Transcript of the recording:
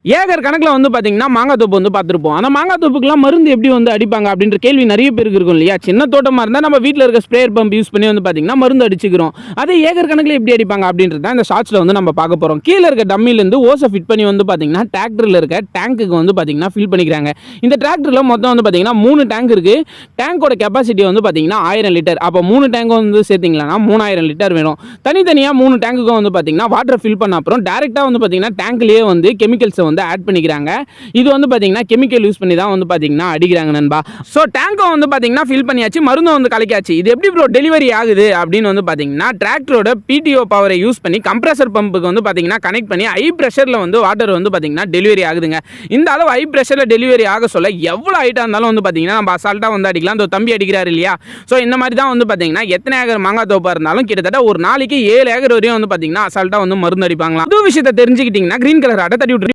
Acre கணக்கில் வந்து பார்த்தீங்கன்னா மாங்காய் தோப்பு வந்து பார்த்துருப்போம். அந்த மாங்காய் தோப்புக்குலாம் மருந்து எப்படி வந்து அடிப்பாங்க அப்படின்ற கேள்வி நிறைய பேருக்கு இருக்கும் இல்லையா? சின்ன தோட்டமாக இருந்தால் நம்ம வீட்டில் இருக்க ஸ்ப்ரேயர் பம்ப் யூஸ் பண்ணி வந்து பார்த்தீங்கன்னா மருந்து அடிச்சுக்கிறோம். அதே ஏக்கர் கணக்கில் எப்படி அடிப்பாங்க அப்படின்றது தான் இந்த ஷார்ட்ஸில் வந்து நம்ம பார்க்க போகிறோம். கீழே இருக்க டம்மிலேருந்து ஓஸை ஃபிட் பண்ணி வந்து பார்த்தீங்கன்னா டிராக்டரில் இருக்க டேங்க்குக்கு வந்து பார்த்தீங்கன்னா ஃபில் பண்ணிக்கிறாங்க. இந்த டிராக்டரில் மொத்தம் வந்து பார்த்தீங்கன்னா 3 டேங்க் இருக்குது. டேங்கோட கெப்பாசிட்டி வந்து பார்த்தீங்கன்னா 1000 லிட்டர். அப்போ 3 டேங்கும் வந்து சேர்த்திங்களா 3000 லிட்டர் வேணும். தனித்தனியாக 3 டேங்குக்கும் வந்து பார்த்தீங்கன்னா வாட்டர் ஃபில் பண்ண அப்புறம் டேரெக்டாக வந்து பார்த்தீங்கன்னா டேங்க்லேயே வந்து கெமிக்கல்ஸை வந்து ஆட் பண்ணிக்கிறாங்க. இது வந்து பார்த்தீங்கன்னா கெமிக்கல் யூஸ் பண்ணி தான் வந்து பார்த்தீங்கன்னா அடிக்கிறாங்க நண்பா. ஸோ டேங்கும் வந்து பார்த்தீங்கன்னா ஃபில் பண்ணியாச்சு, மருந்தும் வந்து கலக்கியாச்சு. இது எப்படி ப்ரோ டெலிவரி ஆகுது அப்படின்னு வந்து பார்த்தீங்கன்னா டிராக்டரோட பிடிஓ பவரை யூஸ் பண்ணி கம்ப்ரஸர் பம்புக்கு வந்து பார்த்தீங்கன்னா கனெக்ட் பண்ணி ஹை ப்ரெஷரில் வந்து வாட்டர் வந்து பார்த்தீங்கன்னா டெலிவரி ஆகுதுங்க. இந்த அளவு ஹை ப்ரெஷரில் டெலிவரி ஆக சொல்ல எவ்வளோ ஹைட்டாக இருந்தாலும் வந்து பார்த்தீங்கன்னா நம்ம அசால்ட்டாக வந்து அடிக்கலாம். அந்த தம்பி அடிக்கிறாரு இல்லையா? ஸோ இந்த மாதிரி தான் வந்து பார்த்தீங்கன்னா எத்தனை ஏக்கர் மாங்காய் தோப்பாக இருந்தாலும் கிட்டத்தட்ட ஒரு நாளைக்கு 7 ஏக்கர் வரையும் வந்து பார்த்தீங்கன்னா அசால்ட்டாக வந்து மருந்து அடிப்பாங்களாம். புது விஷயத்தை தெரிஞ்சுக்கிட்டீங்கன்னா கிரீன் கலர் ஆட்டை தட்டி விட்டு